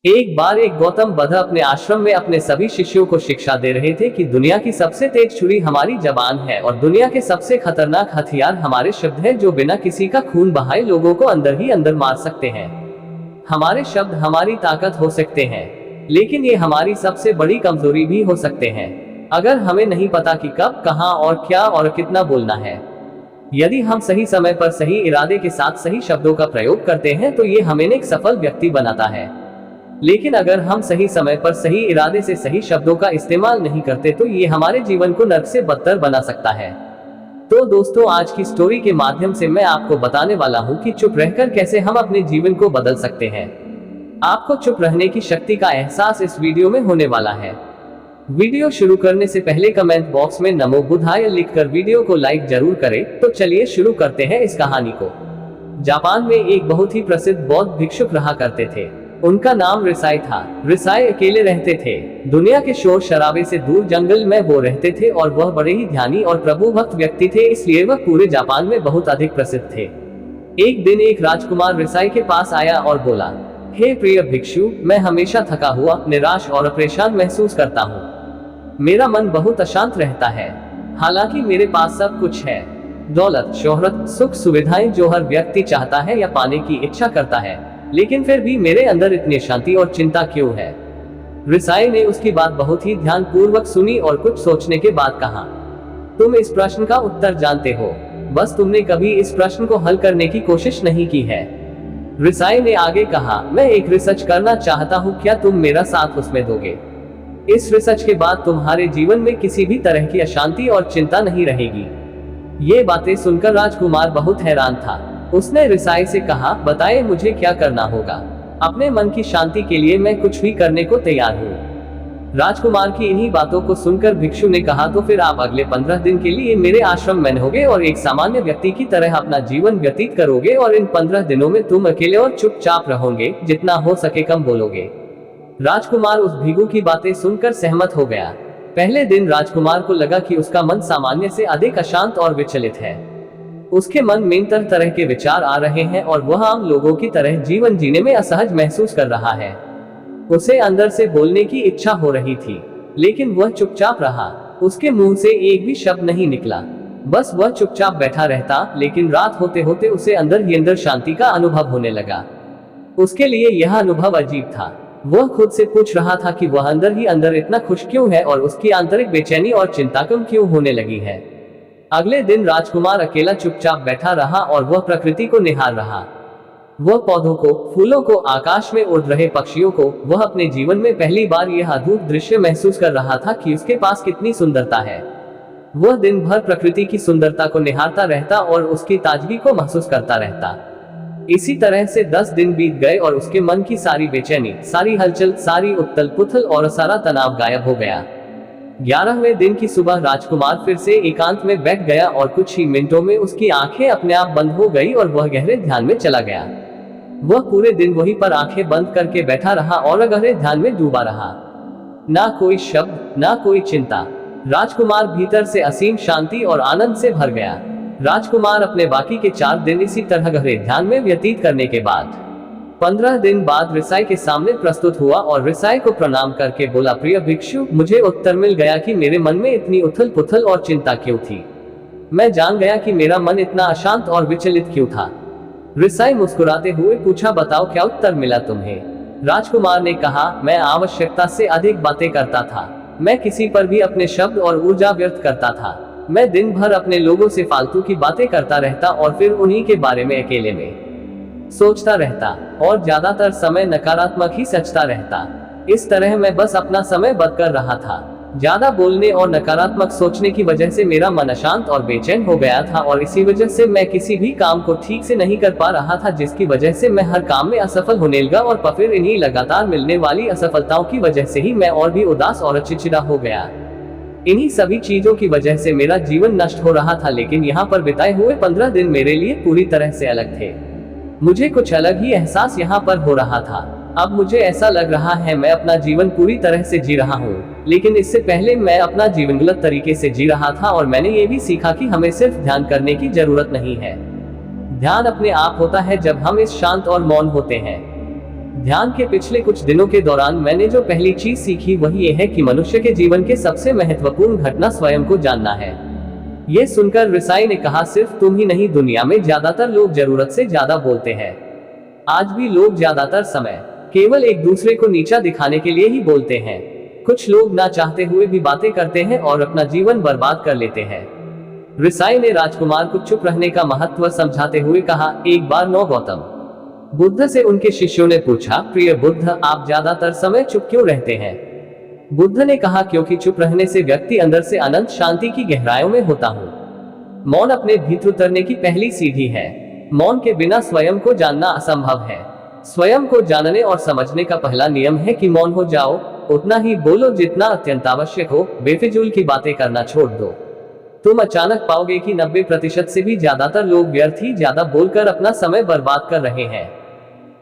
एक बार एक गौतम बुद्ध अपने आश्रम में अपने सभी शिष्यों को शिक्षा दे रहे थे कि दुनिया की सबसे तेज छुरी हमारी जबान है और दुनिया के सबसे खतरनाक हथियार हमारे शब्द हैं, जो बिना किसी का खून बहाए लोगों को अंदर ही अंदर मार सकते हैं। हमारे शब्द हमारी ताकत हो सकते हैं, लेकिन ये हमारी सबसे बड़ी कमजोरी भी हो सकते हैं, अगर हमें नहीं पता कि कब, कहां और क्या और कितना बोलना है। यदि हम सही समय पर सही इरादे के साथ सही शब्दों का प्रयोग करते हैं तो ये हमें एक सफल व्यक्ति बनाता है। लेकिन अगर हम सही समय पर सही इरादे से सही शब्दों का इस्तेमाल नहीं करते तो ये हमारे जीवन को नर्क से बदतर बना सकता है। तो दोस्तों, आज की स्टोरी के माध्यम से मैं आपको बताने वाला हूँ कि चुप रहकर कैसे हम अपने जीवन को बदल सकते हैं। आपको चुप रहने की शक्ति का एहसास इस वीडियो में होने वाला है। वीडियो शुरू करने से पहले कमेंट बॉक्स में नमो बुद्धाय लिखकर वीडियो को लाइक जरूर करें। तो चलिए शुरू करते हैं इस कहानी को। जापान में एक बहुत ही प्रसिद्ध बौद्ध भिक्षुक रहा करते थे। उनका नाम रिसाई था। रिसाई अकेले रहते थे। दुनिया के शोर शराबे से दूर जंगल में वो रहते थे और वह बड़े ही ध्यानी और प्रभु भक्त व्यक्ति थे, इसलिए वह पूरे जापान में बहुत अधिक प्रसिद्ध थे। एक दिन एक राजकुमार रिसाई के पास आया और बोला, हे प्रिय भिक्षु, मैं हमेशा थका हुआ, निराश और परेशान महसूस करता हूँ। मेरा मन बहुत अशांत रहता है। हालांकि मेरे पास सब कुछ है, दौलत, शोहरत, सुख सुविधाएं जो हर व्यक्ति चाहता है या पाने की इच्छा करता है, लेकिन फिर भी मेरे अंदर इतनी शांति और चिंता क्यों है। रिसाई ने उसकी बात बहुत ही ध्यान पूर्वक सुनी और कुछ सोचने के बाद कहा, तुम इस प्रश्न का उत्तर जानते हो, बस तुमने कभी इस प्रश्न को हल करने की कोशिश नहीं की है। रिसाई ने आगे कहा, मैं एक रिसर्च करना चाहता हूँ, क्या तुम मेरा साथ उसमें दोगे? इस रिसर्च के बाद तुम्हारे जीवन में किसी भी तरह की अशांति और चिंता नहीं रहेगी। ये बातें सुनकर राजकुमार बहुत हैरान था। उसने रिसाई से कहा, बताए मुझे क्या करना होगा? अपने मन की शांति के लिए मैं कुछ भी करने को तैयार हूँ। राजकुमार की इन्हीं बातों को सुनकर भिक्षु ने कहा, तो फिर आप अगले 15 दिन के लिए मेरे आश्रम में रहोगे और एक सामान्य व्यक्ति की तरह अपना जीवन व्यतीत करोगे, और इन 15 दिनों में तुम अकेले और चुपचाप रहोगे, जितना हो सके कम बोलोगे। राजकुमार उस भिक्षु की बातें सुनकर सहमत हो गया। पहले दिन राजकुमार को लगा कि उसका मन सामान्य से अधिक अशांत और विचलित है। उसके मन में तरह तरह के विचार आ रहे हैं और वह आम लोगों की तरह जीवन जीने में असहज महसूस कर रहा है। उसे अंदर से बोलने की इच्छा हो रही थी, लेकिन वह चुपचाप रहा। उसके मुंह से एक भी शब्द नहीं निकला, बस वह चुपचाप बैठा रहता। लेकिन रात होते होते उसे अंदर ही अंदर शांति का अनुभव होने लगा। उसके लिए यह अनुभव अजीब था। वह खुद से पूछ रहा था कि वह अंदर ही अंदर इतना खुश क्यों है और उसकी आंतरिक बेचैनी और चिंता कम क्यों होने लगी है। अगले दिन राजकुमार अकेला चुपचाप बैठा रहा और वह प्रकृति को निहार रहा। वह पौधों को, फूलों को, आकाश में उड़ रहे पक्षियों को, वह अपने जीवन में पहली बार यह अद्भुत दृश्य महसूस कर रहा था कि उसके पास कितनी सुंदरता है। वह दिन भर प्रकृति की सुंदरता को निहारता रहता और उसकी ताजगी को महसूस करता रहता। इसी तरह से 10 दिन बीत गए और उसके मन की सारी बेचैनी, सारी हलचल, सारी उथल पुथल और सारा तनाव गायब हो गया। 11वें दिन की सुबह राजकुमार फिर से एकांत में बैठ गया और कुछ ही मिनटों में उसकी आंखें अपने आप बंद हो गई और वह गहरे ध्यान में चला गया। वह पूरे दिन वहीं पर आंखें बंद करके बैठा रहा और गहरे ध्यान में डूबा रहा। ना कोई शब्द, ना कोई चिंता। राजकुमार भीतर से असीम शांति और आनंद से भर गया। राजकुमार अपने बाकी के 4 दिन इसी तरह गहरे ध्यान में व्यतीत करने के बाद 15 दिन बाद रिसाई के सामने प्रस्तुत हुआ और रिसाई को प्रणाम करके बोला, प्रिय भिक्षु, मुझे उत्तर मिल गया कि मेरे मन में इतनी उथल पुथल और चिंता क्यों थी। मैं जान गया कि मेरा मन इतना अशांत और विचलित क्यों था। रिसाई मुस्कुराते हुए पूछा, बताओ क्या उत्तर मिला तुम्हें? राजकुमार ने कहा, मैं आवश्यकता से अधिक बातें करता था। मैं किसी पर भी अपने शब्द और ऊर्जा व्यर्थ करता था। मैं दिन भर अपने लोगों से फालतू की बातें करता रहता और फिर उन्हीं के बारे में अकेले में सोचता रहता और ज्यादातर समय नकारात्मक ही सोचता रहता। इस तरह मैं बस अपना समय बर्बाद कर रहा था। ज्यादा बोलने और नकारात्मक सोचने की वजह से मेरा मन अशांत और बेचैन हो गया था और इसी वजह से मैं किसी भी काम को ठीक से नहीं कर पा रहा था, जिसकी वजह से मैं हर काम में असफल होने लगा और फिर इन्हीं लगातार मिलने वाली असफलताओं की वजह से ही मैं और भी उदास और चिड़चिड़ा हो गया। इन्हीं सभी चीजों की वजह से मेरा जीवन नष्ट हो रहा था। लेकिन यहाँ पर बिताए हुए 15 दिन मेरे लिए पूरी तरह से अलग थे। मुझे कुछ अलग ही एहसास यहाँ पर हो रहा था। अब मुझे ऐसा लग रहा है मैं अपना जीवन पूरी तरह से जी रहा हूँ, लेकिन इससे पहले मैं अपना जीवन गलत तरीके से जी रहा था और मैंने ये भी सीखा कि हमें सिर्फ ध्यान करने की जरूरत नहीं है। ध्यान अपने आप होता है जब हम इस शांत और मौन होते हैं। ध्यान के पिछले कुछ दिनों के दौरान मैंने जो पहली चीज सीखी वही ये है कि मनुष्य के जीवन के सबसे महत्वपूर्ण घटना स्वयं को जानना है। ये सुनकर रिसाई ने कहा, सिर्फ तुम ही नहीं, दुनिया में ज्यादातर लोग जरूरत से ज्यादा बोलते हैं। आज भी लोग ज्यादातर समय केवल एक दूसरे को नीचा दिखाने के लिए ही बोलते हैं। कुछ लोग ना चाहते हुए भी बातें करते हैं और अपना जीवन बर्बाद कर लेते हैं। रिसाई ने राजकुमार को चुप रहने का महत्व समझाते हुए कहा, एक बार नौ गौतम बुद्ध से उनके शिष्यों ने पूछा, प्रिय बुद्ध, आप ज्यादातर समय चुप क्यों रहते हैं? बुद्ध ने कहा, क्योंकि चुप रहने से व्यक्ति अंदर से अनंत शांति की गहराइयों में होता हूँ। मौन अपने भीतर उतरने की पहली सीढ़ी है। मौन के बिना स्वयं को जानना असंभव है। स्वयं को जानने और समझने का पहला नियम है कि मौन हो जाओ, उतना ही बोलो जितना अत्यंत आवश्यक हो, बेफिजूल की बातें करना छोड़ दो। तुम अचानक पाओगे कि 90% से भी ज्यादातर लोग व्यर्थ ही ज्यादा बोलकर अपना समय बर्बाद कर रहे हैं।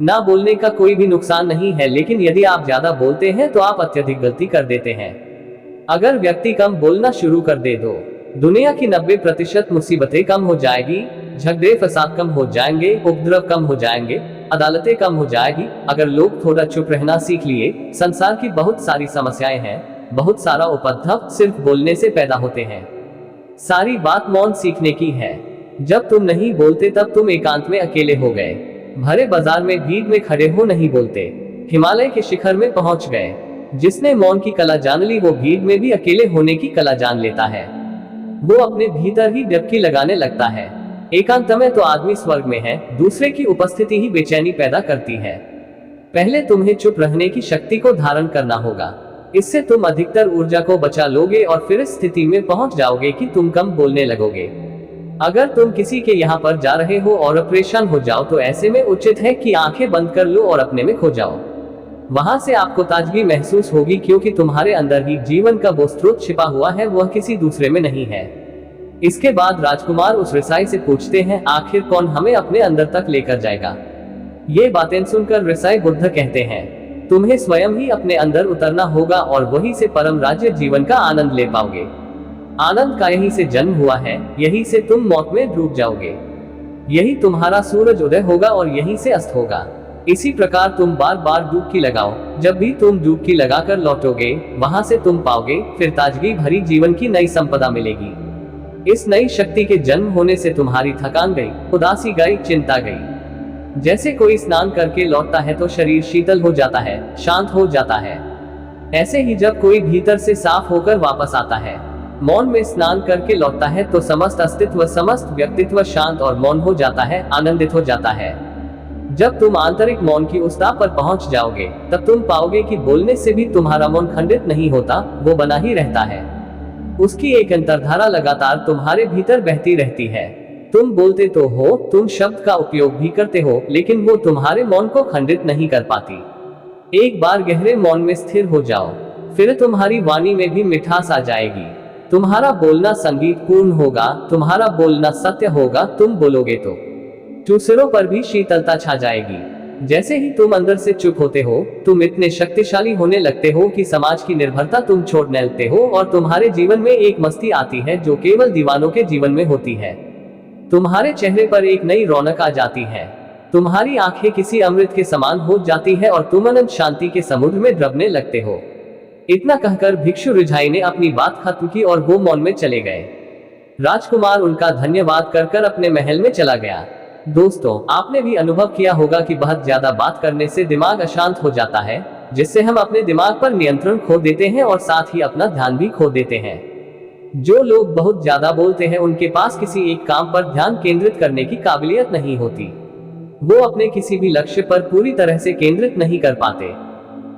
ना बोलने का कोई भी नुकसान नहीं है, लेकिन यदि आप ज्यादा बोलते हैं तो आप अत्यधिक गलती कर देते हैं। अगर व्यक्ति कम बोलना शुरू कर दे दो, दुनिया की 90% मुसीबतें कम हो जाएगी, झगड़े फसाद कम हो जाएंगे, उपद्रव कम हो जाएंगे, अदालतें कम हो जाएगी। अगर लोग थोड़ा चुप रहना सीख लिए, संसार की बहुत सारी समस्याएं हैं, बहुत सारा उपद्रव सिर्फ बोलने से पैदा होते हैं। सारी बात मौन सीखने की है। जब तुम नहीं बोलते तब तुम एकांत में अकेले हो गए, भरे बाजार में भीड़ में खड़े हो नहीं बोलते, हिमालय के शिखर में पहुंच गए। जिसने मौन की कला जान ली वो भीड़ में भी अकेले होने की कला जान लेता है। वो अपने भीतर ही डुबकी लगाने लगता है। एकांत में तो आदमी स्वर्ग में है, दूसरे की उपस्थिति ही बेचैनी पैदा करती है। पहले तुम्हें चुप रहने की शक्ति को धारण करना होगा। इससे तुम अधिकतर ऊर्जा को बचा लोगे और फिर इस स्थिति में पहुंच जाओगे कि तुम कम बोलने लगोगे। अगर तुम किसी के यहाँ पर जा रहे हो और परेशान हो जाओ तो ऐसे में उचित है कि आंखें बंद कर लो और अपने में खो जाओ। वहां से आपको ताजगी महसूस होगी, क्योंकि तुम्हारे अंदर ही जीवन का वो स्रोत छिपा हुआ है, वह किसी दूसरे में नहीं है। इसके बाद राजकुमार उस रिसाई से पूछते हैं, आखिर कौन हमें अपने अंदर तक लेकर जाएगा? ये बातें सुनकर रिसाई बुद्ध कहते हैं, तुम्हें स्वयं ही अपने अंदर उतरना होगा और वहीं से परम राज्य जीवन का आनंद ले पाओगे। आनंद का यहीं से जन्म हुआ है, यहीं से तुम मौत में डूब जाओगे। यही तुम्हारा सूरज उदय होगा और यहीं से अस्त होगा। इसी प्रकार तुम बार बार डुबकी लगाओ। जब भी तुम डुबकी लगाकर लौटोगे, वहां से तुम पाओगे फिर ताजगी भरी जीवन की नई संपदा मिलेगी। इस नई शक्ति के जन्म होने से तुम्हारी थकान गई, उदासी गई, चिंता गई। जैसे कोई स्नान करके लौटता है तो शरीर शीतल हो जाता है, शांत हो जाता है। ऐसे ही जब कोई भीतर से साफ होकर वापस आता है, मौन में स्नान करके लौटता है, तो समस्त अस्तित्व, समस्त व्यक्तित्व शांत और मौन हो जाता है, आनंदित हो जाता है। जब तुम आंतरिक मौन की उस ताप पर पहुंच जाओगे, तब तुम पाओगे कि बोलने से भी तुम्हारा मौन खंडित नहीं होता, वो बना ही रहता है। उसकी एक अंतर्धारा लगातार तुम्हारे भीतर बहती रहती है। तुम बोलते तो हो, तुम शब्द का उपयोग भी करते हो, लेकिन वो तुम्हारे मौन को खंडित नहीं कर पाती। एक बार गहरे मौन में स्थिर हो जाओ, फिर तुम्हारी वाणी में भी मिठास आ जाएगी। तुम्हारा बोलना संगीत पूर्ण होगा, तुम्हारा बोलना सत्य होगा। तुम बोलोगे तो दूसरों पर भी शीतलता छा जाएगी। जैसे ही तुम अंदर से चुप होते हो, तुम इतने शक्तिशाली होने लगते हो कि समाज की निर्भरता तुम छोड़ने लगते हो और तुम्हारे जीवन में एक मस्ती आती है जो केवल दीवानों के जीवन में होती है। तुम्हारे चेहरे पर एक नई रौनक आ जाती है, तुम्हारी आंखें किसी अमृत के समान हो जाती है और तुम अनंत शांति के समुद्र में डूबने लगते हो। इतना कहकर भिक्षु रिझाई ने अपनी बात खत्म की और वो मौन में चले गए। राजकुमार उनका धन्यवाद कर अपने महल में चला गया। दोस्तों, आपने भी अनुभव किया होगा कि बहुत ज्यादा बात करने से दिमाग अशांत हो जाता है, जिससे हम अपने दिमाग पर नियंत्रण खो देते हैं और साथ ही अपना ध्यान भी खो देते हैं। जो लोग बहुत ज्यादा बोलते हैं, उनके पास किसी एक काम पर ध्यान केंद्रित करने की काबिलियत नहीं होती। वो अपने किसी भी लक्ष्य पर पूरी तरह से केंद्रित नहीं कर पाते।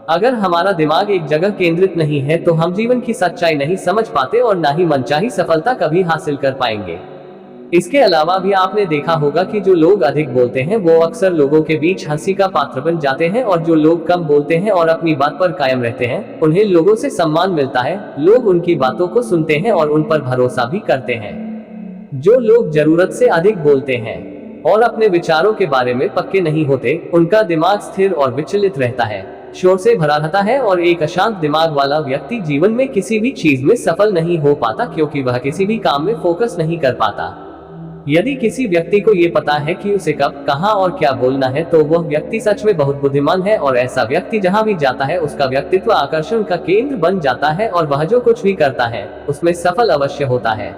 अगर हमारा दिमाग एक जगह केंद्रित नहीं है तो हम जीवन की सच्चाई नहीं समझ पाते और ना ही मनचाही सफलता कभी हासिल कर पाएंगे। इसके अलावा भी आपने देखा होगा कि जो लोग अधिक बोलते हैं वो अक्सर लोगों के बीच हंसी का पात्र बन जाते हैं, और जो लोग कम बोलते हैं और अपनी बात पर कायम रहते हैं, उन्हें लोगों से सम्मान मिलता है। लोग उनकी बातों को सुनते हैं और उन पर भरोसा भी करते हैं। जो लोग जरूरत से अधिक बोलते हैं और अपने विचारों के बारे में पक्के नहीं होते, उनका दिमाग स्थिर और विचलित रहता है, शोर से भरा रहता है, और एक अशांत दिमाग वाला व्यक्ति जीवन में किसी भी चीज में सफल नहीं हो पाता, क्योंकि वह किसी भी काम में फोकस नहीं कर पाता। यदि किसी व्यक्ति को ये पता है कि उसे कब, कहां और क्या बोलना है, तो वह व्यक्ति सच में बहुत बुद्धिमान है, और ऐसा व्यक्ति जहां भी जाता है उसका व्यक्तित्व आकर्षण का केंद्र बन जाता है और वह जो कुछ भी करता है उसमें सफल अवश्य होता है।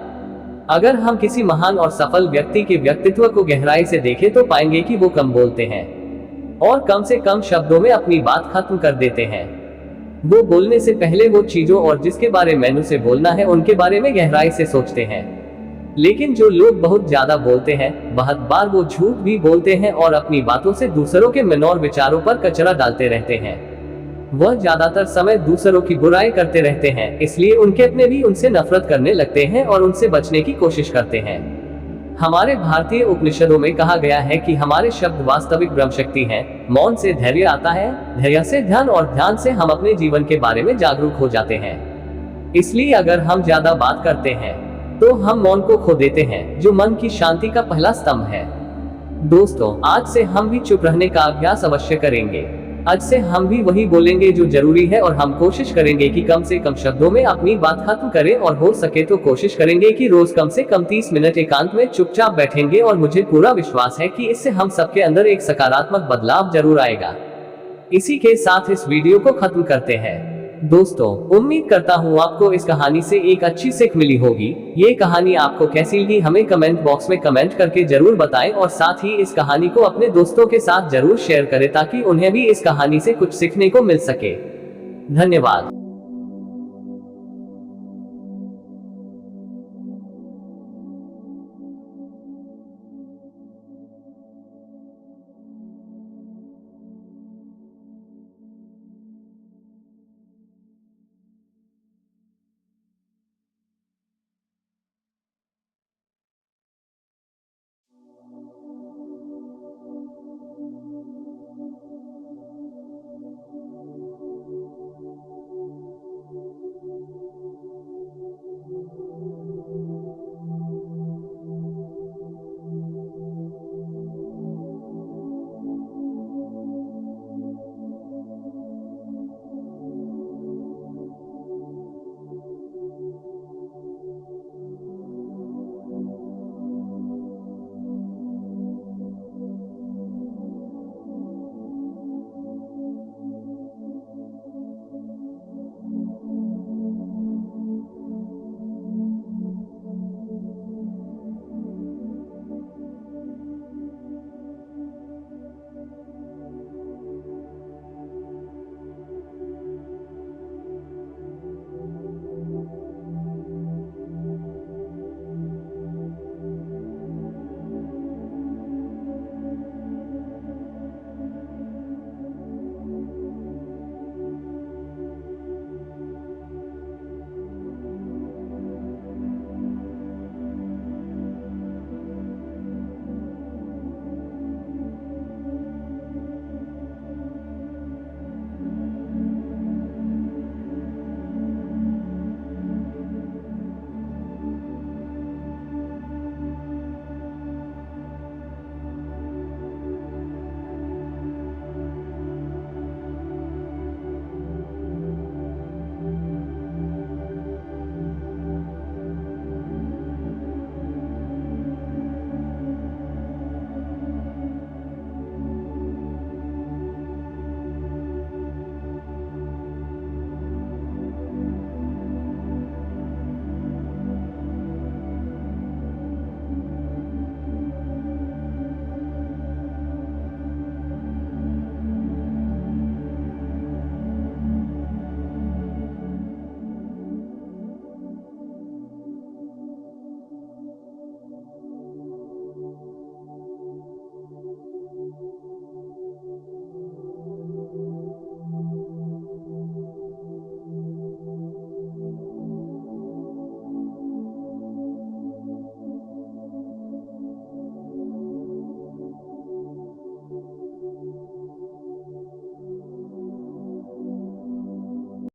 अगर हम किसी महान और सफल व्यक्ति के व्यक्तित्व को गहराई से देखें तो पाएंगे कि वो कम बोलते हैं और कम से कम शब्दों में अपनी बात खत्म कर देते हैं। वो बोलने से पहले वो चीजों और जिसके बारे में उसे बोलना है उनके बारे में गहराई से सोचते हैं। लेकिन जो लोग बहुत ज्यादा बोलते हैं, बहुत बार वो झूठ भी बोलते हैं और अपनी बातों से दूसरों के मन और विचारों पर कचरा डालते रहते हैं। वह ज्यादातर समय दूसरों की बुराई करते रहते हैं, इसलिए उनके अपने भी उनसे नफरत करने लगते हैं और उनसे बचने की कोशिश करते हैं। हमारे भारतीय उपनिषदों में कहा गया है कि हमारे शब्द वास्तविक ब्रह्म शक्ति हैं। मौन से धैर्य आता है, धैर्य से ध्यान, और ध्यान से हम अपने जीवन के बारे में जागरूक हो जाते हैं। इसलिए अगर हम ज्यादा बात करते हैं तो हम मौन को खो देते हैं, जो मन की शांति का पहला स्तंभ है। दोस्तों, आज से हम भी चुप रहने का अभ्यास अवश्य करेंगे। आज से हम भी वही बोलेंगे जो जरूरी है, और हम कोशिश करेंगे कि कम से कम शब्दों में अपनी बात खत्म करें, और हो सके तो कोशिश करेंगे कि रोज कम से कम 30 मिनट एकांत में चुपचाप बैठेंगे। और मुझे पूरा विश्वास है कि इससे हम सबके अंदर एक सकारात्मक बदलाव जरूर आएगा। इसी के साथ इस वीडियो को खत्म करते हैं। दोस्तों, उम्मीद करता हूँ आपको इस कहानी से एक अच्छी सीख मिली होगी। ये कहानी आपको कैसी लगी हमें कमेंट बॉक्स में कमेंट करके जरूर बताएं, और साथ ही इस कहानी को अपने दोस्तों के साथ जरूर शेयर करें ताकि उन्हें भी इस कहानी से कुछ सीखने को मिल सके। धन्यवाद।